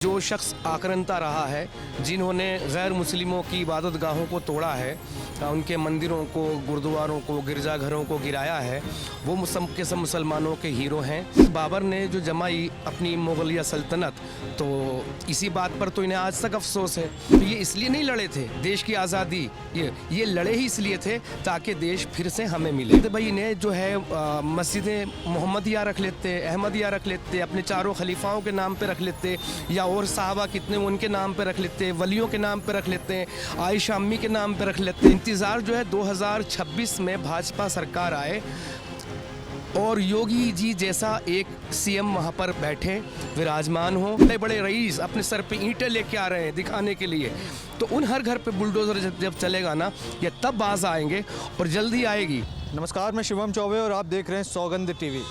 जो शख्स आक्रांता रहा है, जिन्होंने गैर मुस्लिमों की इबादत गाहों को तोड़ा है, उनके मंदिरों को, गुरुद्वारों को, गिरजाघरों को गिराया है, वो सब के सब मुसलमानों के हीरो हैं। बाबर ने जो जमाई अपनी मुगलिया सल्तनत, तो इसी बात पर तो इन्हें आज तक अफसोस है। तो ये इसलिए नहीं लड़े थे देश की आज़ादी, ये लड़े ही इसलिए थे ताकि देश फिर से हमें मिले। तो भाई इन्हें जो है मस्जिदें मोहम्मदिया रख लेते, अहमदिया रख लेते, अपने चारों खलीफाओं के नाम पे रख लेते, या और साहबा कितने उनके नाम पे रख लेते, वलियों के नाम पे रख लेते हैं, आयशा अम्मी के नाम पे रख लेते हैं। इंतज़ार जो है 2026 में भाजपा सरकार आए और योगी जी जैसा एक सीएम वहाँ पर बैठे विराजमान हो। बड़े बड़े रईस अपने सर पे ईंटें लेके आ रहे हैं दिखाने के लिए, तो उन हर घर पे बुलडोज़र जब चलेगा ना, ये तब बाज आएंगे और जल्दी आएगी। नमस्कार, मैं शिवम चौबे और आप देख रहे हैं सौगंध टीवी।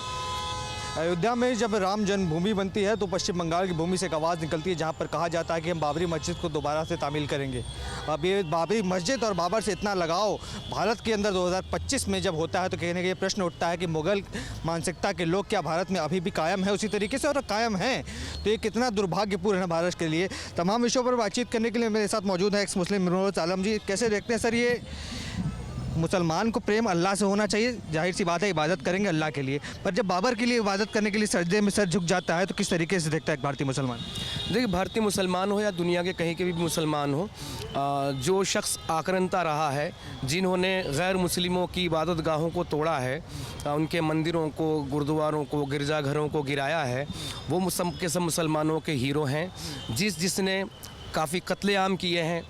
अयोध्या में जब राम जन्मभूमि बनती है तो पश्चिम बंगाल की भूमि से एक आवाज़ निकलती है जहां पर कहा जाता है कि हम बाबरी मस्जिद को दोबारा से तामील करेंगे। अब ये बाबरी मस्जिद और बाबर से इतना लगाव भारत के अंदर 2025 में जब होता है तो कहने का ये प्रश्न उठता है कि मुग़ल मानसिकता के लोग क्या भारत में अभी भी कायम है उसी तरीके से, और कायम हैं तो ये कितना दुर्भाग्यपूर्ण है भारत के लिए। तमाम विषयों पर बातचीत करने के लिए मेरे साथ मौजूद है एक्स मुस्लिम मिनोज आलम जी। कैसे देखते हैं सर, ये मुसलमान को प्रेम अल्लाह से होना चाहिए, जाहिर सी बात है इबादत करेंगे अल्लाह के लिए, पर जब बाबर के लिए इबादत करने के लिए सजदे में सर झुक जाता है तो किस तरीके से देखता है भारतीय मुसलमान? देखिए, भारतीय मुसलमान हो या दुनिया के कहीं के भी मुसलमान हो, जो शख्स आक्रांता रहा है, जिन्होंने गैर मुस्लिमों की इबादत गाहों को तोड़ा है, उनके मंदिरों को, गुरुद्वारों को, गिरजाघरों को गिराया है, वो सब के सब मुसलमानों के हीरो हैं। जिसने काफ़ी कत्लेआम किए हैं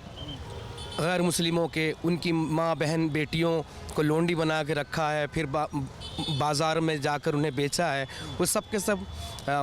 गैर मुस्लिमों के, उनकी माँ बहन बेटियों को लोंडी बना के रखा है, फिर बाज़ार में जाकर उन्हें बेचा है, वो सब के सब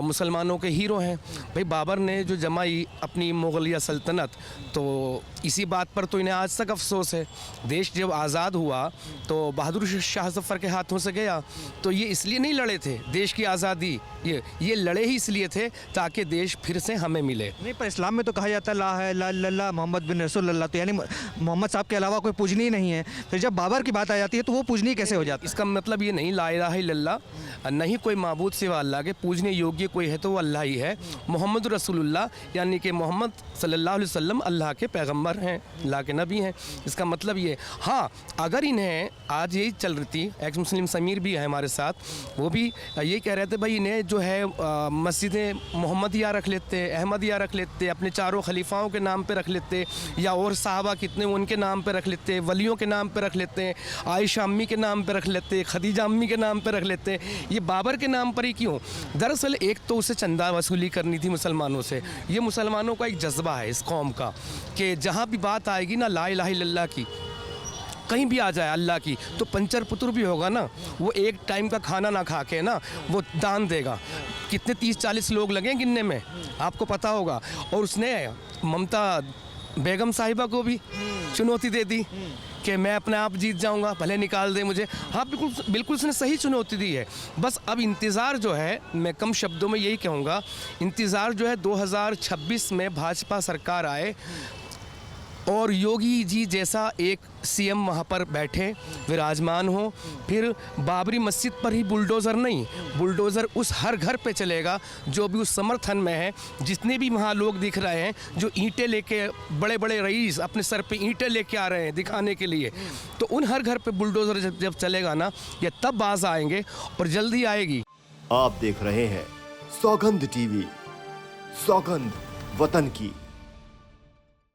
मुसलमानों के हीरो हैं। भाई बाबर ने जो जमाई अपनी मुगलिया सल्तनत, तो इसी बात पर तो इन्हें आज तक अफसोस है। देश जब आज़ाद हुआ तो बहादुर शाह ज़फ़र के हाथों से गया, तो ये इसलिए नहीं लड़े थे देश की आज़ादी, ये लड़े ही इसलिए थे ताकि देश फिर से हमें मिले। नहीं, पर इस्लाम में तो कहा जाता है ला है ला इल्लल्लाह मोहम्मद बिन रसूलुल्लाह, तो यानी मोहम्मद साहब के अलावा कोई पूजनीय नहीं है। फिर जब बाबर की बात आ जाती है तो वो पूजनीय कैसे हो जाती है? इसका मतलब ये नहीं ला इलाहा इल्लल्लाह, नहीं कोई माबूद सिवा अल्लाह के, पूजने योग्य कोई है तो वो अल्लाह ही है। मोहम्मद रसूलुल्लाह यानी कि मोहम्मद सल्लल्लाहु अलैहि वसल्लम अल्लाह के पैगम्बर हैं, अल्लाह के नबी हैं। इसका मतलब ये, हाँ, अगर इन्हें आज यही चल रही थी, एक्स मुस्लिम समीर भी है हमारे साथ, वो भी ये कह रहे थे भाई इन्हें जो है मस्जिदें मोहम्मदिया रख लेते, अहमदिया रख लेते, अपने चारों खलीफाओं के नाम पे रख लेते, या और साहबा कितने उनके नाम पे रख लेते, वलियों के नाम पे रख लेते हैं, आयशा अम्मी के नाम पे रख लेते, खदीजा अम्मी के नाम पे रख लेते। ये बाबर के नाम पर ही क्यों? दरअसल एक तो उसे चंदा वसूली करनी थी मुसलमानों से। ये मुसलमानों का एक जज्बा है इस कौम का कि जहाँ भी बात आएगी ना ला इलाहा इल्लल्लाह की, कहीं भी आ जाए अल्लाह की, तो पंचर पुत्र भी होगा ना, वो एक टाइम का खाना ना खा के ना वो दान देगा। कितने 30-40 लोग लगे गिनने में, आपको पता होगा। और उसने ममता बेगम साहिबा को भी चुनौती दे दी कि मैं अपने आप जीत जाऊंगा, भले निकाल दे मुझे। हाँ, बिल्कुल उसने सही चुनौती दी है। बस अब इंतज़ार जो है, मैं कम शब्दों में यही कहूँगा, इंतज़ार जो है 2026 में भाजपा सरकार आए और योगी जी जैसा एक सीएम वहाँ पर बैठे विराजमान हो, फिर बाबरी मस्जिद पर ही बुलडोज़र नहीं, बुलडोज़र उस हर घर पे चलेगा जो भी उस समर्थन में है। जितने भी वहाँ लोग दिख रहे हैं जो ईंटें लेके, बड़े बड़े रईस अपने सर पे ईंटें लेके आ रहे हैं दिखाने के लिए, तो उन हर घर पे बुलडोज़र जब चलेगा ना, ये तब बाज आएंगे और जल्दी आएगी। आप देख रहे हैं सौगंध टीवी, सौगंध वतन की।